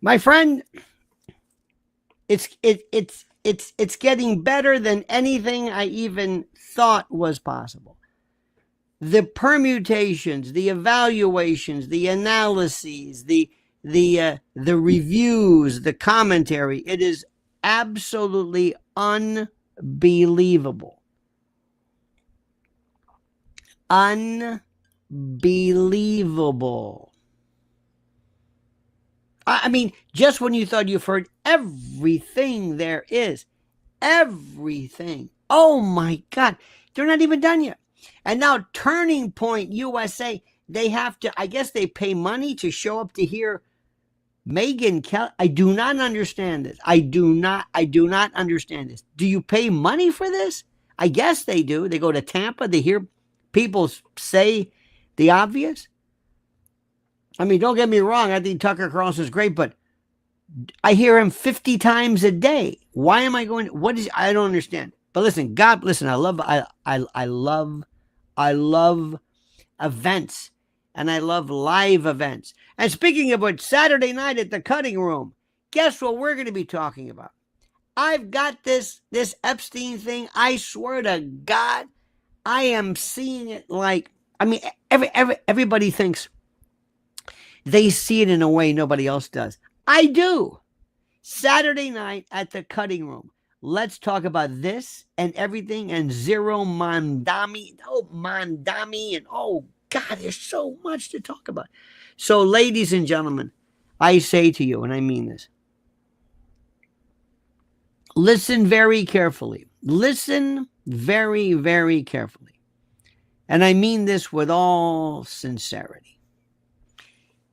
My friend, it's getting better than anything I even thought was possible. The permutations, the evaluations, the analyses, the reviews, the commentary, it is absolutely unbelievable. Unbelievable. I mean, just when you thought you've heard everything there is, everything. Oh my God, they're not even done yet. And now Turning Point USA, they have to, I guess they pay money to show up to hear Megyn Kelly. I do not understand this. I do not understand this. Do you pay money for this? I guess they do. They go to Tampa, they hear people say the obvious. I mean, don't get me wrong. I think Tucker Carlson is great, but I hear him 50 times a day. Why am I going? What is? I don't understand. But listen, God, listen. I love events, and I love live events. And speaking of which, Saturday night at the Cutting Room, guess what we're going to be talking about? I've got this Epstein thing. I swear to God, I am seeing it like. I mean, everybody thinks they see it in a way nobody else does. I do. Saturday night at the Cutting Room. Let's talk about this and everything and Zero Mandami. Oh, Mandami. And oh, God, there's so much to talk about. So, ladies and gentlemen, I say to you, and I mean this, listen very carefully. Listen very, very carefully. And I mean this with all sincerity.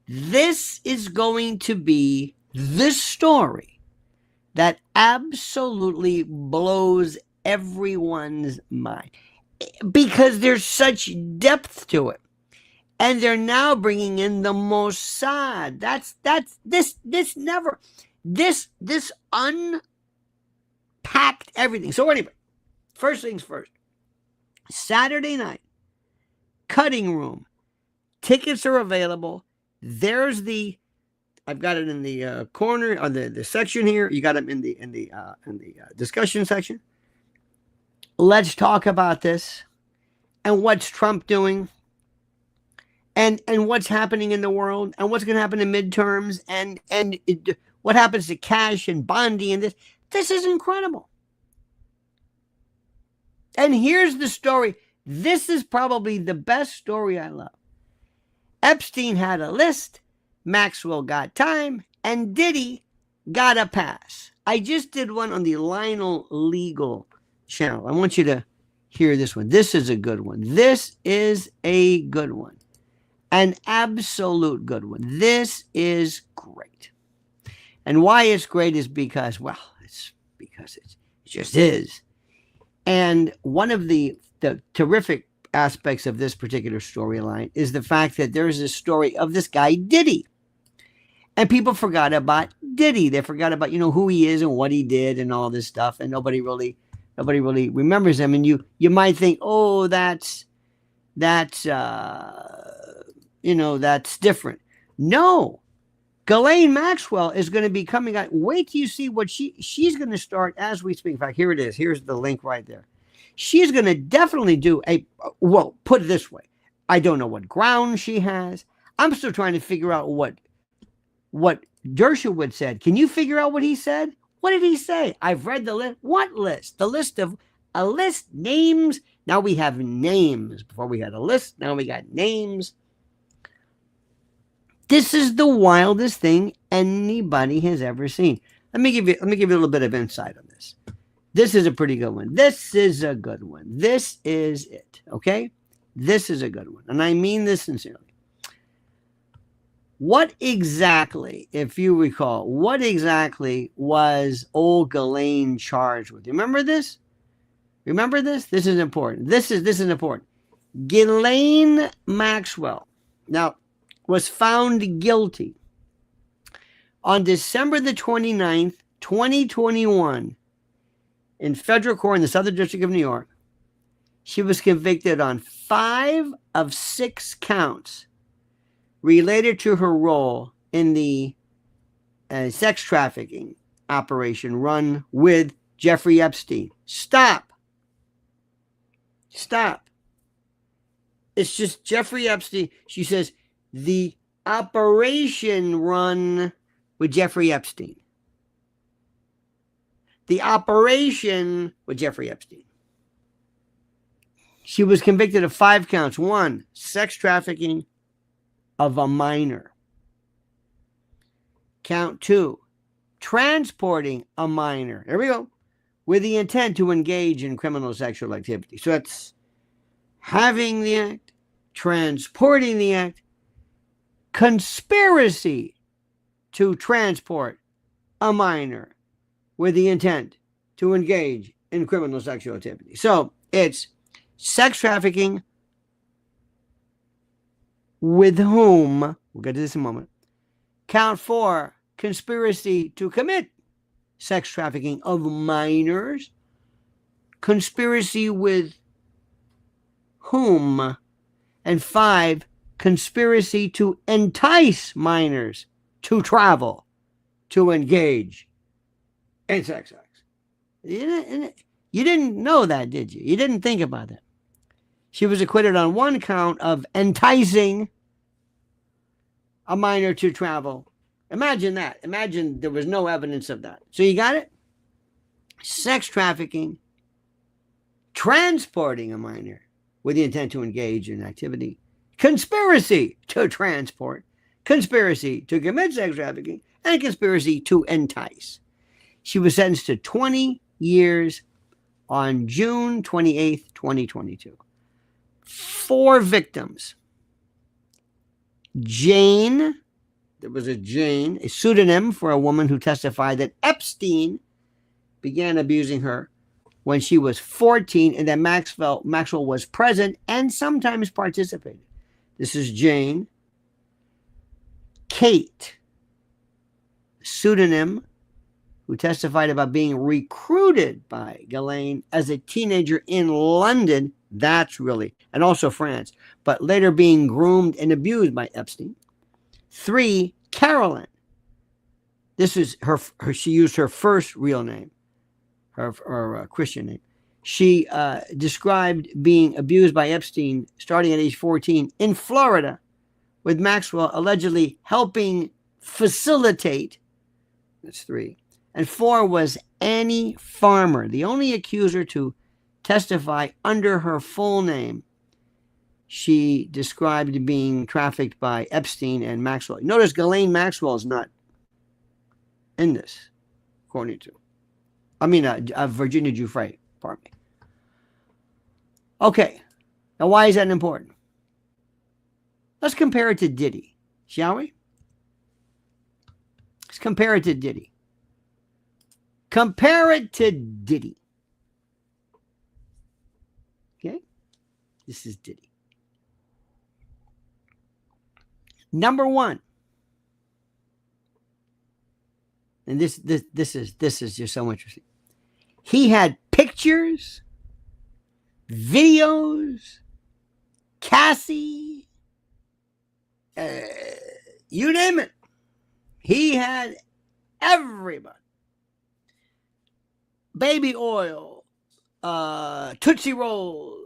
This is going to be the story that absolutely blows everyone's mind because there's such depth to it. And they're now bringing in the Mossad. This unpacked everything. So anyway, first things first. Saturday night, Cutting Room. Tickets are available. There's I've got it in the corner on the section here. You got them in the discussion section. Let's talk about this and what's Trump doing and what's happening in the world and what's going to happen in midterms and what happens to cash and Bondi and this. This is incredible. And here's the story. This is probably the best story I love. Epstein had a list, Maxwell got time, and Diddy got a pass. I just did one on the Lionel Legal channel. I want you to hear this one. This is a good one. This is a good one. An absolute good one. This is great. And why it's great is because, well, it's because it just is. And one of the terrific aspects of this particular storyline is the fact that there's a story of this guy Diddy, and people forgot about Diddy. They forgot about who he is and what he did and all this stuff, and nobody really remembers him. And you might think, oh, that's different. No, Ghislaine Maxwell is going to be coming out. Wait till you see what she's going to start as we speak. In fact, here it is. Here's the link right there. She's going to definitely do put it this way. I don't know what ground she has. I'm still trying to figure out what Dershowitz said. Can you figure out what he said? What did he say? I've read the list. What list? The list of names. Now we have names. Before we had a list. Now we got names. This is the wildest thing anybody has ever seen. Let me give you a little bit of insight on this. This is a pretty good one. This is a good one. This is it. Okay? This is a good one. And I mean this sincerely. What exactly, if you recall, what exactly was old Ghislaine charged with? Remember this? Remember this? This is important. This is important. Ghislaine Maxwell, now, was found guilty on December the 29th, 2021, in federal court in the Southern District of New York. She was convicted on 5 of 6 counts related to her role in the a sex trafficking operation run with Jeffrey Epstein. Stop. It's just Jeffrey Epstein. She says the operation run with Jeffrey Epstein. The operation with Jeffrey Epstein. She was convicted of 5 counts. 1, sex trafficking of a minor. Count 2, transporting a minor. There we go. With the intent to engage in criminal sexual activity. So that's having the act, transporting the act, conspiracy to transport a minor with the intent to engage in criminal sexual activity. So it's sex trafficking with whom, we'll get to this in a moment. Count 4, conspiracy to commit sex trafficking of minors. Conspiracy with whom? And 5, conspiracy to entice minors to travel, to engage in sex acts. You didn't know that, did you? You didn't think about that. She was acquitted on 1 count of enticing a minor to travel. Imagine that. Imagine there was no evidence of that. So you got it? Sex trafficking, transporting a minor with the intent to engage in activity, conspiracy to transport, conspiracy to commit sex trafficking, and conspiracy to entice. She was sentenced to 20 years on June 28th, 2022. 4 victims. Jane, there was a Jane, a pseudonym for a woman who testified that Epstein began abusing her when she was 14 and that Maxwell was present and sometimes participated. This is Jane. Kate, pseudonym, who testified about being recruited by Ghislaine as a teenager in London, that's really, and also France, but later being groomed and abused by Epstein. 3, Carolyn. This is her she used her first real name, her Christian name. She described being abused by Epstein starting at age 14 in Florida, with Maxwell allegedly helping facilitate. That's 3. And 4 was Annie Farmer, the only accuser to testify under her full name. She described being trafficked by Epstein and Maxwell. Notice Ghislaine Maxwell is not in this, according to. Virginia Giuffre, pardon me. Okay, now why is that important? Let's compare it to Diddy, shall we? Let's compare it to Diddy. Compare it to Diddy. Okay? This is Diddy. Number 1. And this is just so interesting. He had pictures, videos, Cassie, you name it. He had everybody. Baby oil, Tootsie Roll,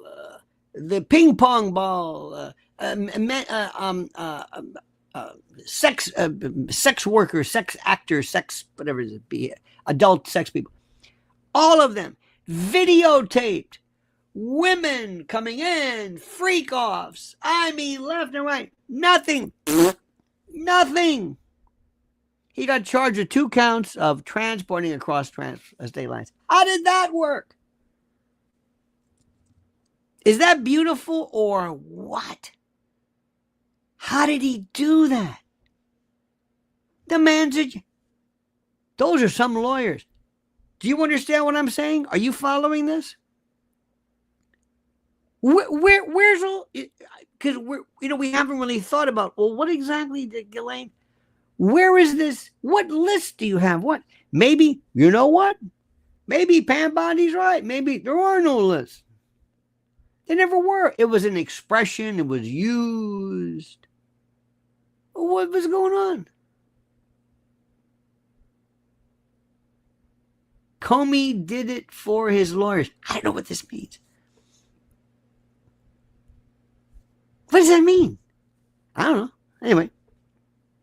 the ping pong ball, sex workers, sex actors, sex whatever it be, adult sex people. All of them videotaped. Women coming in, freak offs. I mean, left and right. Nothing. Nothing. He got charged with 2 counts of transporting across state lines. How did that work? Is that beautiful or what? How did he do that? The man's those are some lawyers. Do you understand what I'm saying? Are you following this? Where's all? Because we haven't really thought about, well, what exactly did Ghislaine? Where is this? What list do you have? What? Maybe, you know what? Maybe Pam Bondi's right. Maybe there are no lists. There never were. It was an expression. It was used. What was going on? Comey did it for his lawyers. I don't know what this means. What does that mean? I don't know. Anyway,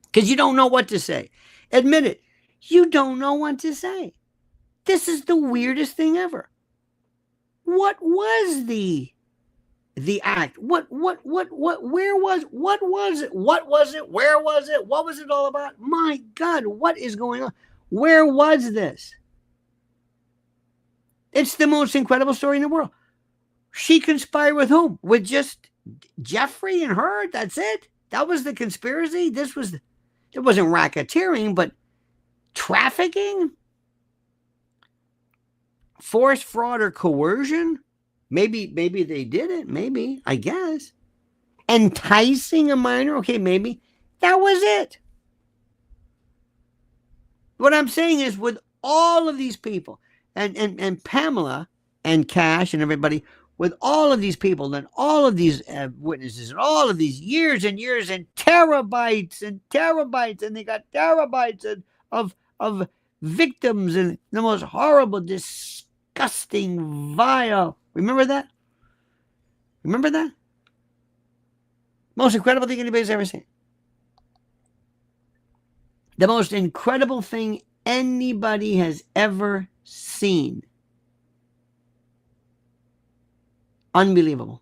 because you don't know what to say. Admit it. You don't know what to say. This is the weirdest thing ever. What was the act? Where was it? What was it? Where was it? What was it all about? My God, what is going on? Where was this? It's the most incredible story in the world. She conspired with whom? With just Jeffrey and her? That's it? That was the conspiracy? It wasn't racketeering, but trafficking? Force, fraud, or coercion? Maybe they did it. Maybe, I guess. Enticing a minor? Okay, maybe. That was it. What I'm saying is, with all of these people, and Pamela and Cash and everybody, with all of these people and all of these witnesses and all of these years and years and terabytes, and they got terabytes of victims and the most horrible, disgusting, vile. Remember that? Remember that? Most incredible thing anybody's ever seen. The most incredible thing anybody has ever seen. Unbelievable.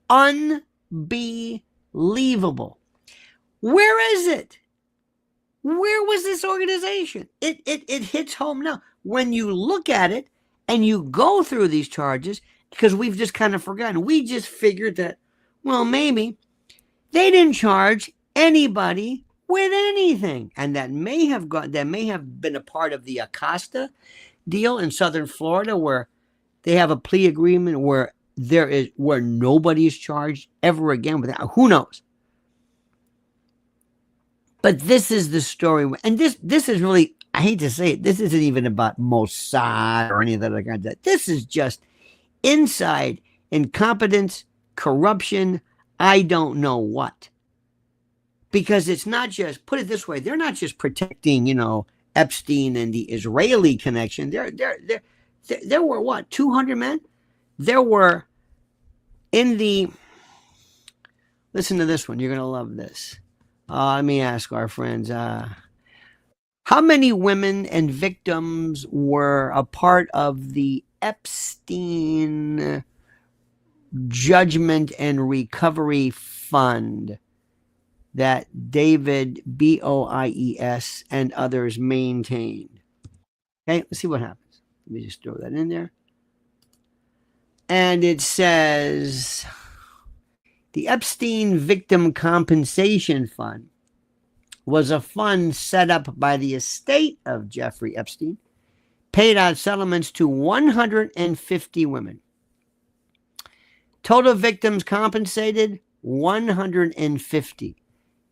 Unbelievable. Where is it? Where was this organization? It hits home now. When you look at it and you go through these charges, because we've just kind of forgotten. We just figured that, well, maybe they didn't charge anybody with anything. And that may have been a part of the Acosta deal in Southern Florida, where they have a plea agreement where nobody is charged ever again with that. Who knows? But this is the story. And this is really, I hate to say it, this isn't even about Mossad or any of that. This is just inside incompetence, corruption, I don't know what. Because it's not just, put it this way, they're not just protecting, Epstein and the Israeli connection. There were what, 200 men? There were listen to this one. You're going to love this. Let me ask our friends, how many women and victims were a part of the Epstein Judgment and Recovery Fund that David, Boies, and others maintained? Okay, let's see what happens. Let me just throw that in there. And it says, the Epstein Victim Compensation Fund was a fund set up by the estate of Jeffrey Epstein, paid out settlements to 150 women. Total victims compensated, 150.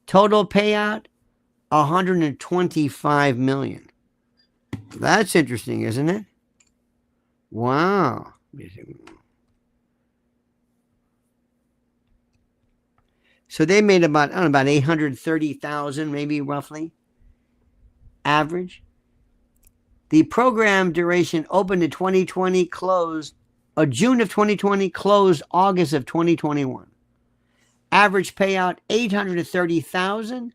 Total payout, $125 million. That's interesting, isn't it? Wow. So they made about 830,000, maybe roughly, average. The program duration opened in 2020, closed June of 2020, closed August of 2021. Average payout, $830,000,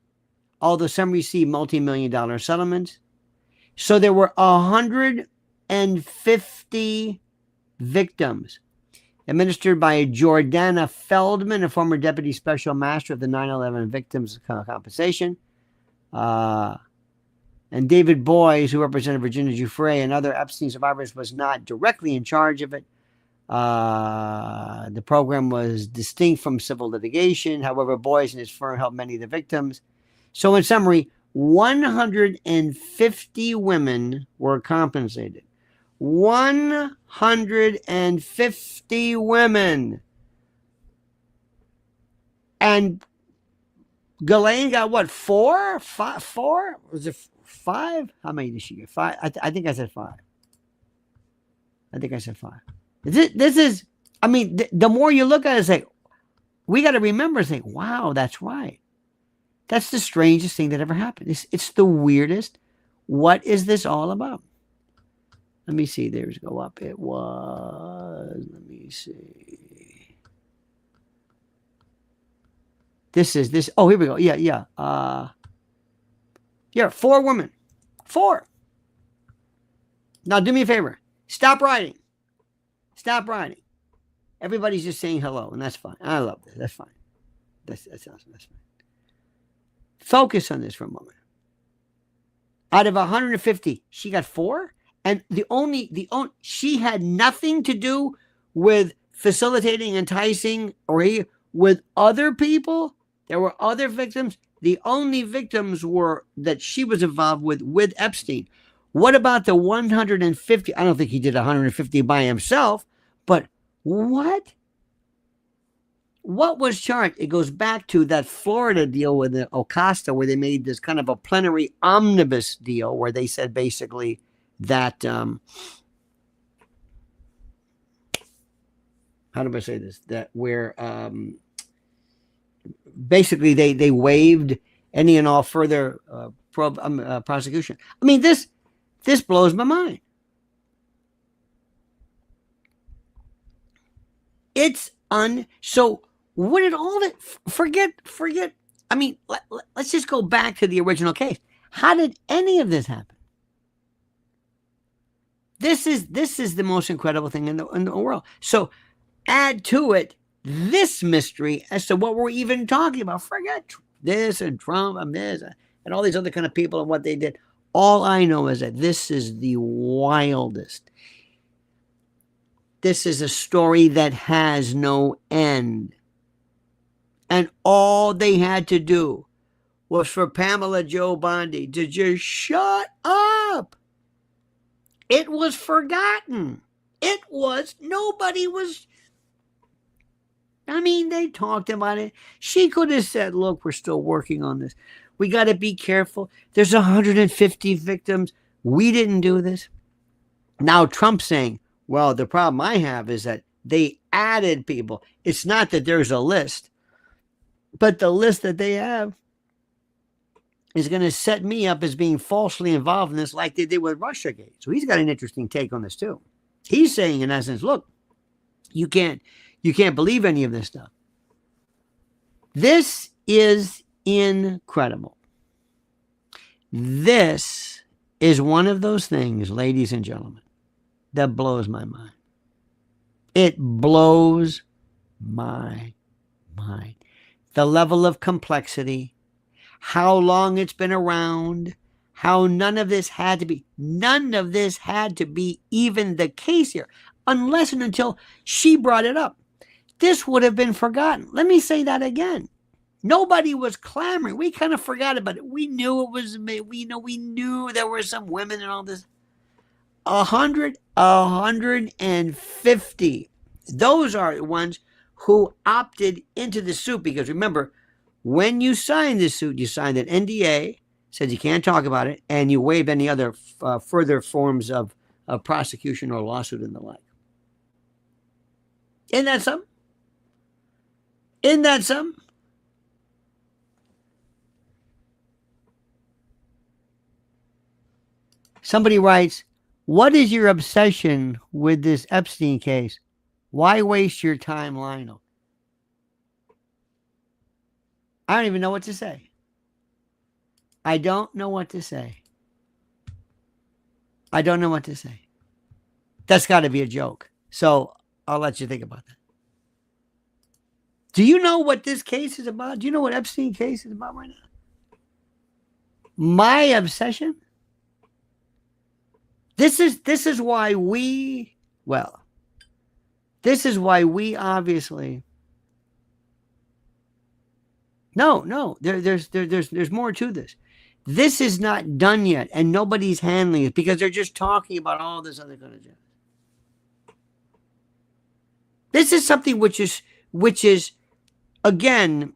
although some received multi-million-dollar settlements. So there were 150 victims, administered by Jordana Feldman, a former deputy special master of the 9/11 victims compensation. And David Boies, who represented Virginia Giuffre and other Epstein survivors, was not directly in charge of it. The program was distinct from civil litigation. However, Boies and his firm helped many of the victims. So in summary, 150 women were compensated. 150 women. And Ghislaine got what, four? Was it 5? How many did she get? 5? I think I said 5. This is, the more you look at it, it's like, we got to remember, it's like, wow, that's right. That's the strangest thing that ever happened. It's the weirdest. What is this all about? Let me see. There's go up. It was. Let me see. This is this. Oh, here we go. Yeah, yeah. Yeah, 4 women. 4. Now do me a favor. Stop writing. Stop writing. Everybody's just saying hello, and that's fine. I love this. That's fine. That's awesome. That's fine. Focus on this for a moment. Out of 150, she got 4, and she had nothing to do with facilitating, enticing, or with other people. There were other victims. The only victims were that she was involved with Epstein. What about the 150? I don't think he did 150 by himself, but what? What was charged? It goes back to that Florida deal with the Acosta, where they made this kind of a plenary omnibus deal, where they said basically that, how do I say this? That where basically they waived any and all further prosecution. I mean, this blows my mind. It's so what did all that forget? I mean, let's just go back to the original case. How did any of this happen? This is the most incredible thing in the world. So add to it this mystery as to what we're even talking about. Forget this and Trump and this and all these other kind of people and what they did. All I know is that this is the wildest. This is a story that has no end. And all they had to do was for Pamela Joe Bondi to just shut up. It was forgotten. Nobody was, I mean, they talked about it. She could have said, look, we're still working on this. We got to be careful. There's 150 victims. We didn't do this. Now Trump's saying, well, the problem I have is that they added people. It's not that there's a list, but the list that they have is going to set me up as being falsely involved in this like they did with Russiagate. So he's got an interesting take on this too. He's saying, in essence, look, you can't believe any of this stuff. This is incredible. This is one of those things, ladies and gentlemen, that blows my mind. It blows my mind. The level of complexity, how long it's been around, how none of this had to be even the case here, unless and until she brought it up. This would have been forgotten. Let me say that again. Nobody was clamoring. We kind of forgot about it. We knew it was, we knew there were some women and all this. 150. Those are the ones who opted into the suit, because remember, when you signed this suit, you signed an NDA, said you can't talk about it, and you waived any other further forms of prosecution or lawsuit and the like. Isn't that something? Isn't that something? Somebody writes, what is your obsession with this Epstein case? Why waste your time, Lionel? I don't even know what to say. I don't know what to say. I don't know what to say. That's got to be a joke. So I'll let you think about that. Do you know what this case is about? Do you know what Epstein case is about right now? My obsession? This is why we obviously. No, there's more to this. This is not done yet, and nobody's handling it because they're just talking about all this other kind of jazz. This is something which is again,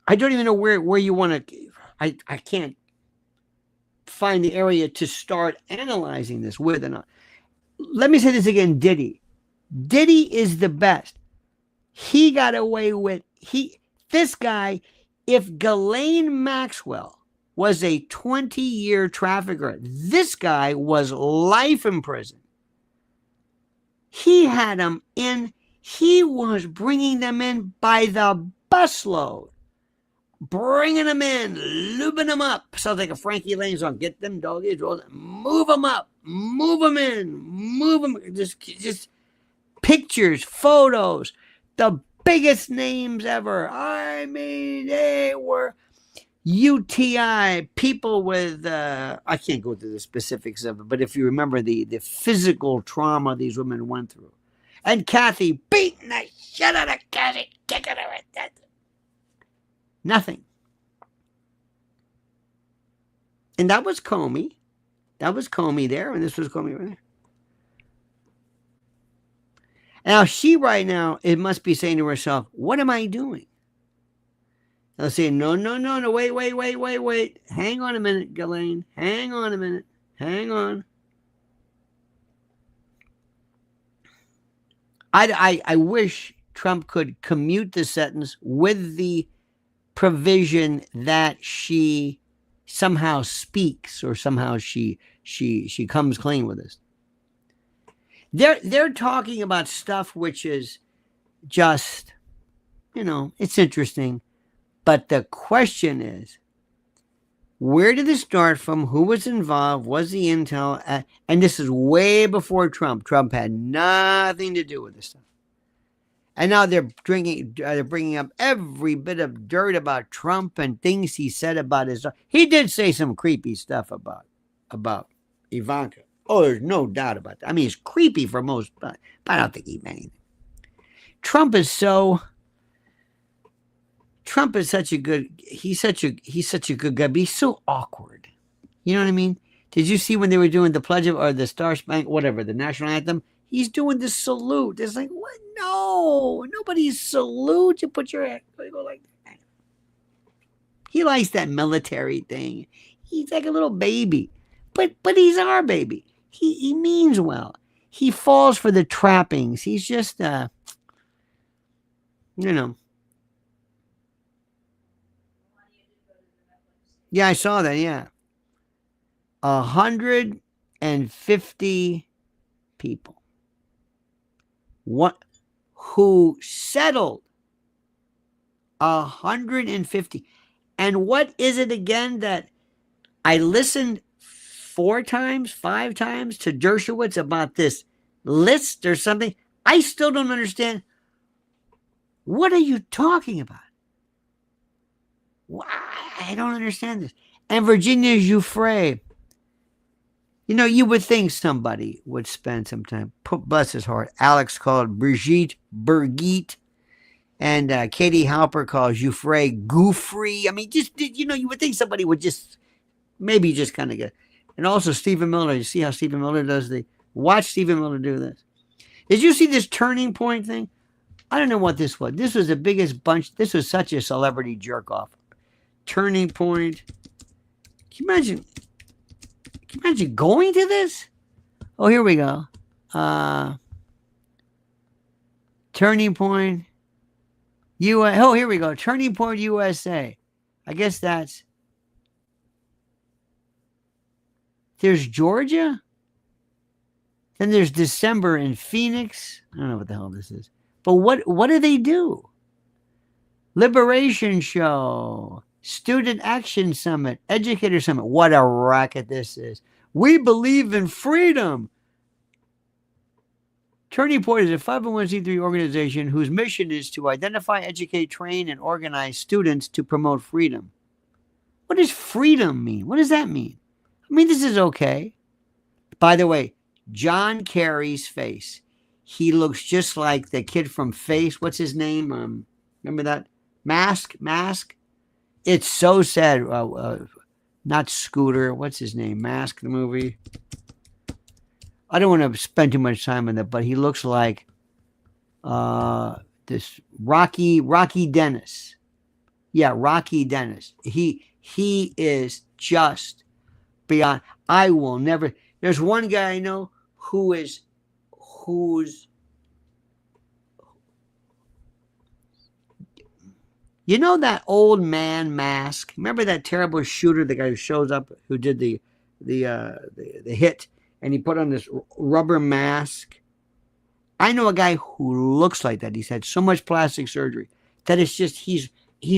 I don't even know where you want to. I can't find the area to start analyzing this with or not. Let me say this again. Diddy is the best. He got away with this guy. If Ghislaine Maxwell was a 20-year trafficker. This guy was life in prison. He had them in. He was bringing them in by the busload. Bringing them in, lubing them up. Sounds like a Frankie Lane song. Get them doggies, move them up, move them in, move them. Just pictures, photos, the biggest names ever. I mean, they were UTI people with, I can't go through the specifics of it, but if you remember the physical trauma these women went through. And Kathy beating the shit out of Kathy, kicking her at that. Nothing. And that was Comey. That was Comey there, and this was Comey right there. Now, she right now, it must be saying to herself, what am I doing? They'll say, no, wait. Hang on a minute, Ghislaine. Hang on a minute. Hang on. I wish Trump could commute the sentence with the provision that she somehow speaks or somehow she comes clean with this. They're talking about stuff which is just, it's interesting. But the question is, where did this start from? Who was involved? Was the intel? And this is way before Trump. Trump had nothing to do with this stuff. And now they're bringing up every bit of dirt about Trump and things he said about his. He did say some creepy stuff about Ivanka. Oh, there's no doubt about that. I mean, it's creepy for most, but I don't think he meant anything. Trump is such a good. He's such a good guy, but he's so awkward. You know what I mean? Did you see when they were doing the Pledge of or the Star Spangled, whatever, the national anthem? He's doing the salute. It's like, what? No, nobody salute. You put your hand, go like that. He likes that military thing. He's like a little baby, but he's our baby. He means well. He falls for the trappings. He's just, Yeah, I saw that. Yeah, 150 people. What? Who settled? 150. And what is it again that I listened 4 times, 5 times to Dershowitz about this list or something? I still don't understand. What are you talking about? I don't understand this. And Virginia Giuffre, you would think somebody would spend some time. Bless his heart. Alex called Brigitte, and Katie Halper calls Giuffre Goofrey. I mean, you would think somebody would just kind of get. And also Stephen Miller. You see how Stephen Miller does watch Stephen Miller do this. Did you see this Turning Point thing? I don't know what this was. This was the biggest bunch. This was such a celebrity jerk off. Turning Point. Can you imagine going to this? Oh, here we go. Turning Point. Oh, here we go. Turning Point USA. I guess there's Georgia. Then there's December in Phoenix. I don't know what the hell this is. But what do they do? Liberation Show. Student Action Summit. Educator Summit. What a racket this is. We believe in freedom. Turning Point is a 501c3 organization whose mission is to identify, educate, train, and organize students to promote freedom. What does freedom mean? What does that mean? I mean, this is okay. By the way, John Kerry's face. He looks just like the kid from Face. What's his name? Remember that? Mask? It's so sad. Not Scooter. What's his name? Mask, the movie. I don't want to spend too much time on that, but he looks like this Rocky Dennis. Yeah, Rocky Dennis. He is just beyond. I will never. There's one guy I know who's You know that old man mask? Remember that terrible shooter, the guy who shows up, who did the hit, and he put on this rubber mask? I know a guy who looks like that. He's had so much plastic surgery that it's just he's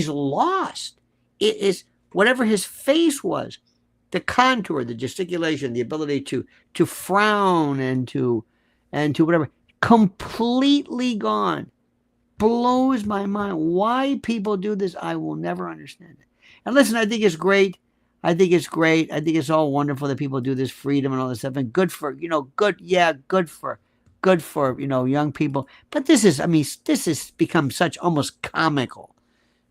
lost. It is whatever his face was, the contour, the gesticulation, the ability to frown and to whatever, completely gone. Blows my mind. Why people do this, I will never understand it. And listen, I think it's great. I think it's great. I think it's all wonderful that people do this freedom and all this stuff. And good for, good for, young people. But this has become such almost comical.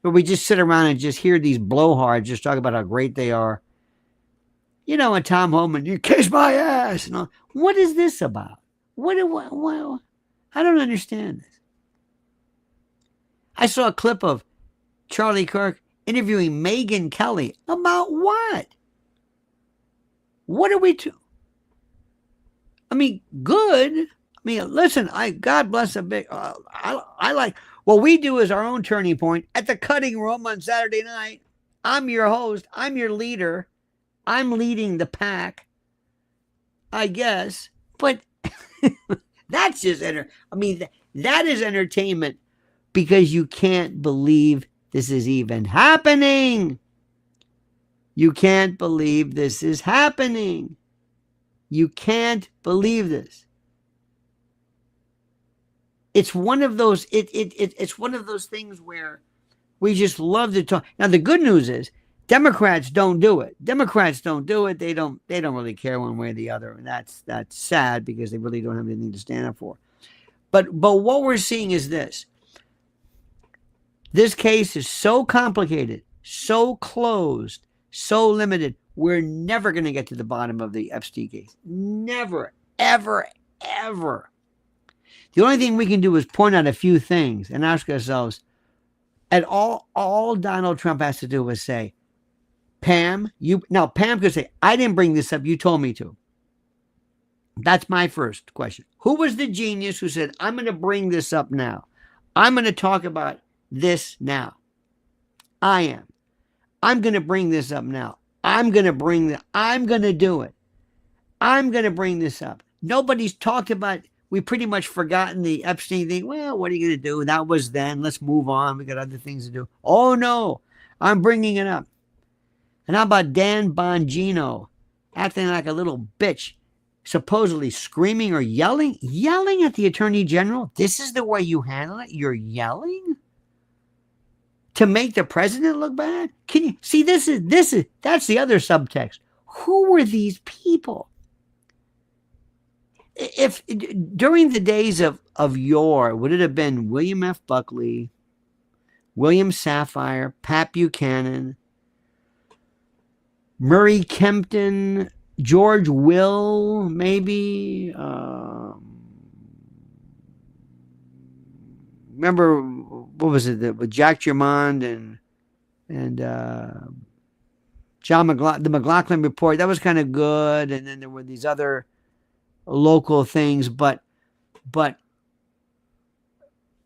Where we just sit around and just hear these blowhards just talk about how great they are. And Tom Homan, you kiss my ass. And all. What is this about? What I don't understand this. I saw a clip of Charlie Kirk interviewing Megyn Kelly about what? What are we to? Good. Listen, God bless a big, I like, what we do is our own turning point at the Cutting Room on Saturday night. I'm your host. I'm your leader. I'm leading the pack, I guess. But that's just, that is entertainment. Because you can't believe this is even happening. You can't believe this is happening. You can't believe this. It's one of those. It's one of those things where we just love to talk. Now the good news is Democrats don't do it. Democrats don't do it. They don't really care one way or the other, and that's sad because they really don't have anything to stand up for. But what we're seeing is this. This case is so complicated, so closed, so limited. We're never going to get to the bottom of the Epstein case. Never, ever, ever. The only thing we can do is point out a few things and ask ourselves, and all Donald Trump has to do is say, Pam could say, I didn't bring this up. You told me to. That's my first question. Who was the genius who said, I'm going to bring this up now? I'm going to talk about this now. I am. I'm going to bring this up now. I'm going to do it. I'm going to bring this up. Nobody's talked about, we pretty much forgotten the Epstein thing. Well, what are you going to do? That was then. Let's move on. We got other things to do. Oh no, I'm bringing it up. And how about Dan Bongino acting like a little bitch, supposedly screaming or yelling at the Attorney General? This is the way you handle it? You're yelling? To make the president look bad? Can you see that's the other subtext. Who were these people? If during the days of yore, would it have been William F. Buckley, William Safire, Pat Buchanan, Murray Kempton, George Will, maybe? Remember, what was it, with Jack Germond and John McLaughlin, the McLaughlin Report? That was kind of good. And then there were these other local things, but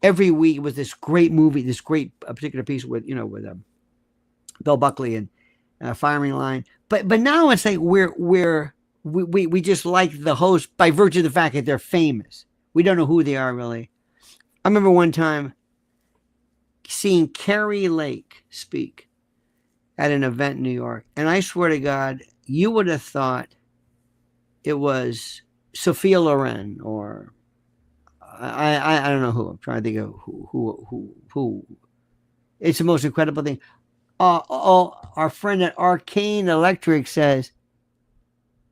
every week was this great movie, this great particular piece with Bill Buckley and Firing Line. But now it's like we just like the host by virtue of the fact that they're famous. We don't know who they are really. I remember one time seeing Carrie Lake speak at an event in New York, and I swear to God, you would have thought it was Sophia Loren or I don't know who. I'm trying to think of who. It's the most incredible thing. Our friend at Arcane Electric says,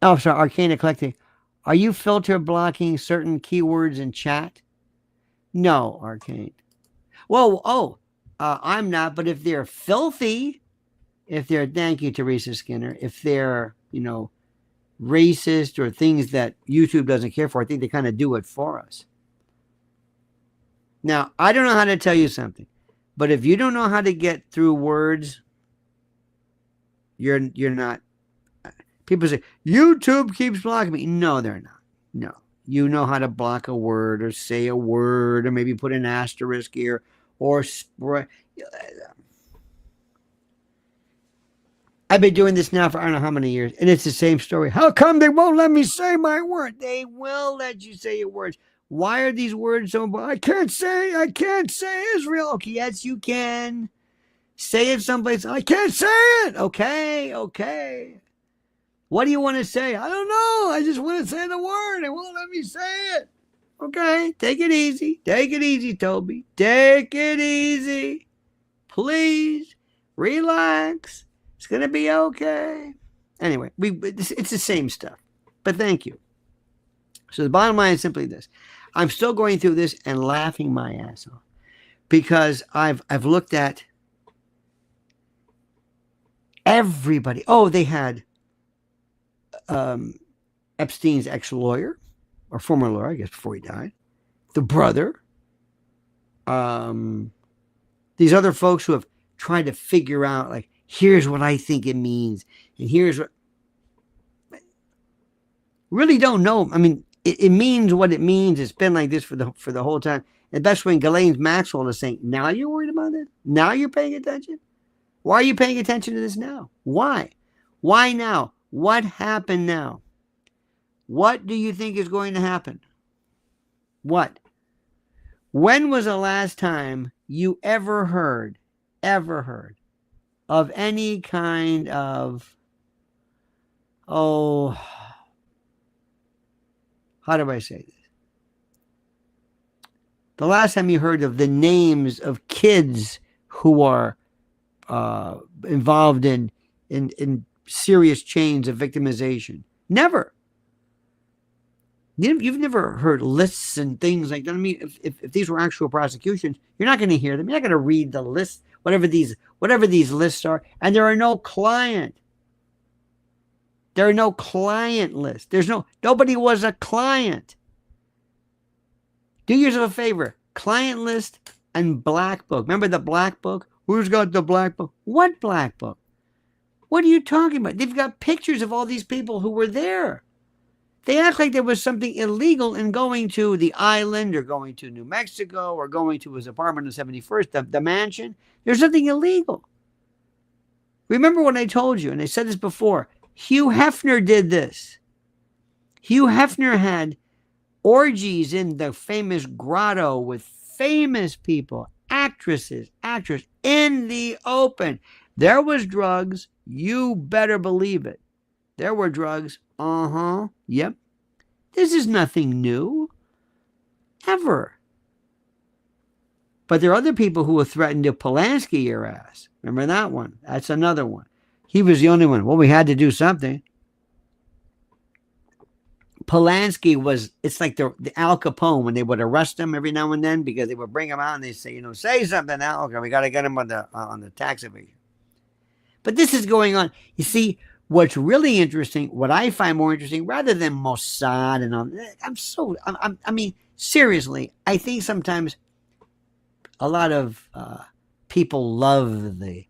Arcane Eclectic, are you filter blocking certain keywords in chat? No, Arcane. Well, I'm not, but if they're filthy, thank you, Teresa Skinner, if they're, racist or things that YouTube doesn't care for, I think they kind of do it for us. Now, I don't know how to tell you something, but if you don't know how to get through words, you're not. People say, YouTube keeps blocking me. No, they're not. No. You know how to block a word or say a word or maybe put an asterisk here or I've been doing this now for I don't know how many years, and it's the same story. How come they won't let me say my word? They will let you say your words. Why are these words so important? I can't say Israel. Okay, yes, you can. Say it someplace. I can't say it. Okay. What do you want to say? I don't know. I just want to say the word. They won't let me say it. Okay, take it easy. Take it easy, Toby. Take it easy. Please, relax. It's going to be okay. Anyway, it's the same stuff. But thank you. So the bottom line is simply this. I'm still going through this and laughing my ass off because I've looked at everybody. Oh, they had Epstein's ex-lawyer or former lawyer, I guess, before he died. The brother. These other folks who have tried to figure out, like, here's what I think it means. And here's what... Really don't know. I mean, it means what it means. It's been like this for the whole time. And that's when Ghislaine Maxwell is saying, now you're worried about it? Now you're paying attention? Why are you paying attention to this now? Why? Why now? What happened now? What do you think is going to happen? What? When was the last time you ever heard of any kind of, how do I say this? The last time you heard of the names of kids who are involved in serious chains of victimization? Never. You've never heard lists and things like that. I mean, if these were actual prosecutions, you're not going to hear them. You're not going to read the list, whatever these lists are. And there are no client. There are no client lists. Nobody was a client. Do yourself a favor. Client list and black book. Remember the black book? Who's got the black book? What black book? What are you talking about? They've got pictures of all these people who were there. They act like there was something illegal in going to the island or going to New Mexico or going to his apartment on 71st, the mansion. There's nothing illegal. Remember what I told you, and I said this before, Hugh Hefner did this. Hugh Hefner had orgies in the famous grotto with famous people, actors, in the open. There was drugs. You better believe it. There were drugs. Yep. This is nothing new. Ever. But there are other people who have threatened to Polanski your ass. Remember that one? That's another one. He was the only one. Well, we had to do something. Polanski was, it's like the Al Capone when they would arrest him every now and then because they would bring him out and they say, say something, Al. Okay, we got to get him on the tax evasion. But this is going on. You see, what's really interesting, what I find more interesting, rather than Mossad and all, I mean, seriously, I think sometimes a lot of people love the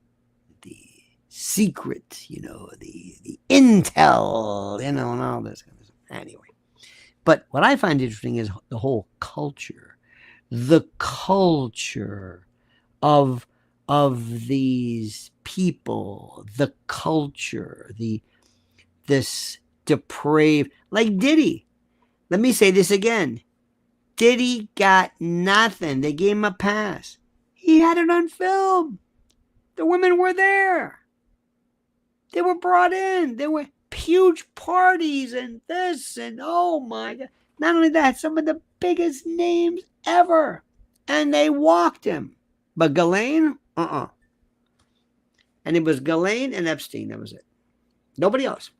secret, the intel, and all this kind of stuff. Anyway, but what I find interesting is the whole culture, the culture of these people, the culture, this depraved, like Diddy. Let me say this again. Diddy got nothing. They gave him a pass. He had it on film. The women were there. They were brought in. There were huge parties and this and oh my God. Not only that, some of the biggest names ever. And they walked him. But Ghislaine, And it was Ghislaine and Epstein. That was it. Nobody else.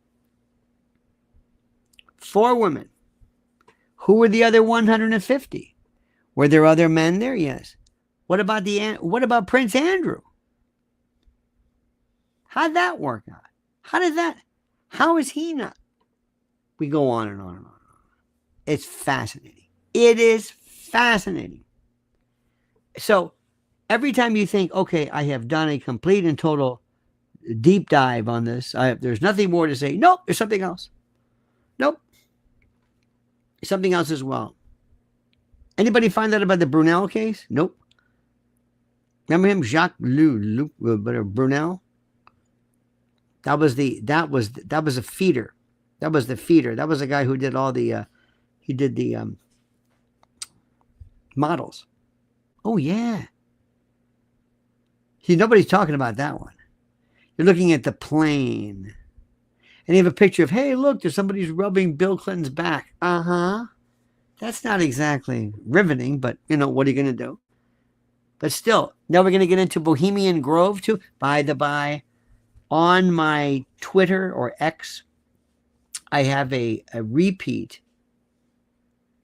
4 women. Who were the other 150? Were there other men there? Yes. What about Prince Andrew? How'd that work out? How is he not? We go on and on and on. It's fascinating. It is fascinating. So every time you think, okay, I have done a complete and total deep dive on this, there's nothing more to say. Nope, there's something else. Nope. Something else as well. Anybody find out about the Brunel case? Nope. Remember him? Jacques Brunel? That was a feeder. That was the feeder. That was the guy who did all the he did the models. Oh yeah. See, nobody's talking about that one. You're looking at the plane. And you have a picture of, hey, look, there's somebody's rubbing Bill Clinton's back. Uh-huh. That's not exactly riveting, but, what are you going to do? But still, now we're going to get into Bohemian Grove, too. By the by, on my Twitter or X, I have a repeat,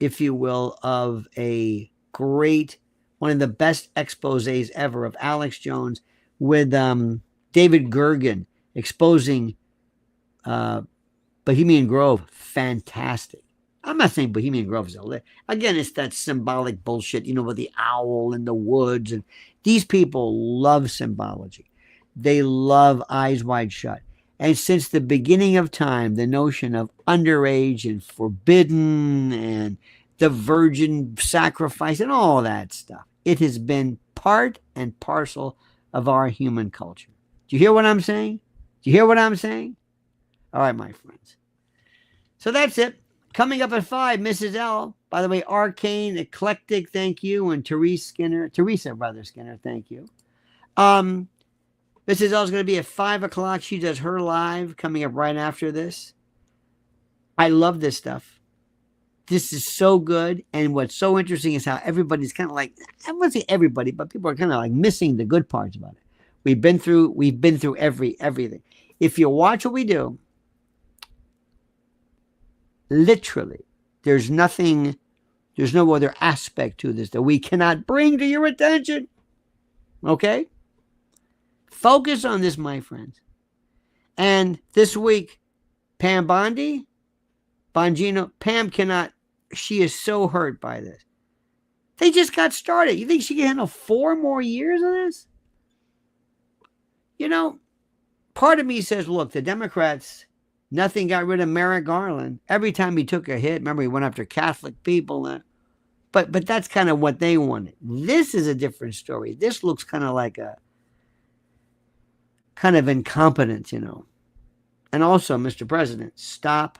if you will, of a great, one of the best exposés ever of Alex Jones with David Gergen exposing Bohemian Grove. Fantastic. I'm not saying Bohemian Grove is again, it's that symbolic bullshit, with the owl in the woods. And these people love symbology. They love Eyes Wide Shut. And since the beginning of time, the notion of underage and forbidden and the virgin sacrifice and all that stuff, it has been part and parcel of our human culture. Do you hear what I'm saying? Do you hear what I'm saying? All right, my friends. So that's it. Coming up at 5, Mrs. L. By the way, Arcane, Eclectic, thank you. And Teresa Skinner, thank you. Mrs. L is going to be at 5 o'clock. She does her live coming up right after this. I love this stuff. This is so good. And what's so interesting is how everybody's kind of like, I wouldn't say everybody, but people are kind of like missing the good parts about it. We've been through everything. If you watch what we do, literally, there's no other aspect to this that we cannot bring to your attention. Okay? Focus on this, my friends. And this week, Pam Bongino, Pam cannot, she is so hurt by this. They just got started. You think she can handle 4 more years of this? Part of me says, look, the Democrats, nothing got rid of Merrick Garland. Every time he took a hit, remember he went after Catholic people. But that's kind of what they wanted. This is a different story. This looks kind of like a kind of incompetence, And also, Mr. President, stop.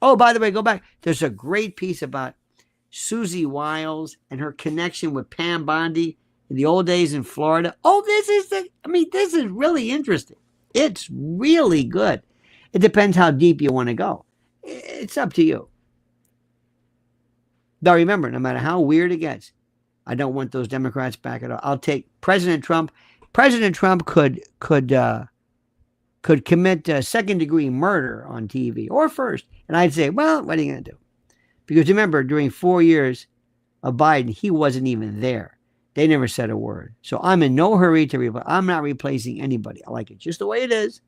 Oh, by the way, go back. There's a great piece about Susie Wiles and her connection with Pam Bondi in the old days in Florida. Oh, this is really interesting. It's really good. It depends how deep you want to go. It's up to you. But remember, no matter how weird it gets, I don't want those Democrats back at all. I'll take President Trump. President Trump could commit second-degree murder on TV or first. And I'd say, well, what are you going to do? Because remember, during 4 years of Biden, he wasn't even there. They never said a word. So I'm in no hurry to replace. I'm not replacing anybody. I like it just the way it is.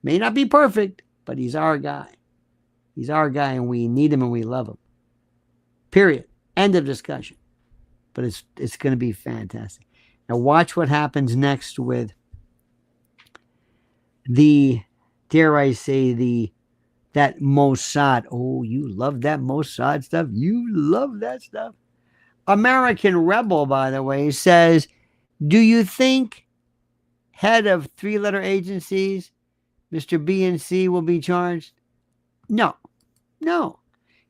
May not be perfect, but he's our guy. He's our guy, and we need him and we love him. Period. End of discussion. But it's going to be fantastic. Now watch what happens next with the, dare I say, that Mossad. Oh, you love that Mossad stuff. You love that stuff. American Rebel, by the way, says, do you think head of 3-letter agencies, Mr. B and C, will be charged? No.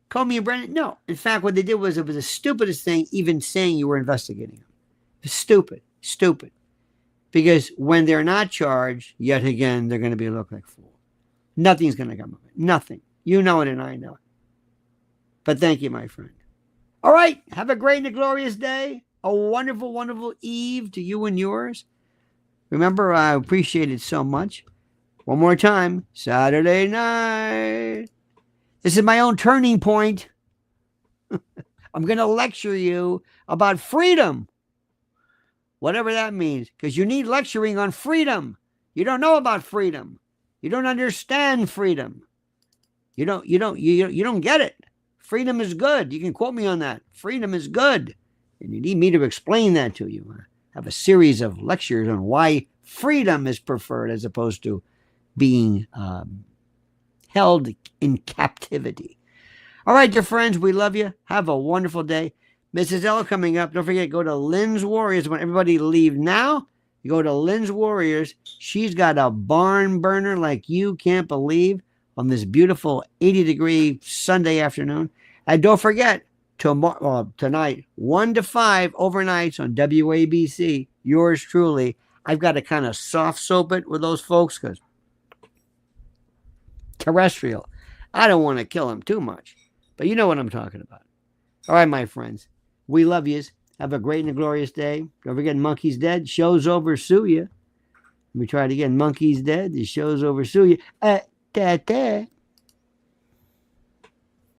Comey and Brennan? No. In fact, what they did was, it was the stupidest thing, even saying you were investigating them. Stupid. Because when they're not charged, yet again, they're going to be looked like fools. Nothing's going to come of it. Nothing. You know it and I know it. But thank you, my friend. All right. Have a great and a glorious day. A wonderful, wonderful eve to you and yours. Remember, I appreciate it so much. One more time. Saturday night. This is my own turning point. I'm going to lecture you about freedom. Whatever that means. Because you need lecturing on freedom. You don't know about freedom. You don't understand freedom. You don't get it. Freedom is good. You can quote me on that. Freedom is good. And you need me to explain that to you. I have a series of lectures on why freedom is preferred as opposed to being held in captivity. All right, dear friends, we love you. Have a wonderful day. Mrs. L coming up. Don't forget, go to Lynn's Warriors. When everybody leave now, You go to Lynn's Warriors. She's got a barn burner like you can't believe on this beautiful 80-degree Sunday afternoon. And don't forget, tonight, 1 to 5 overnights on WABC. Yours truly. I've got to kind of soft soap it with those folks because terrestrial. I don't want to kill them too much. But you know what I'm talking about. All right, my friends. We love yous. Have a great and a glorious day. Don't forget, Monkey's dead. Show's over. Sue ya. Let me try it again. Monkey's dead. The show's over. Sue ya. Ta-ta.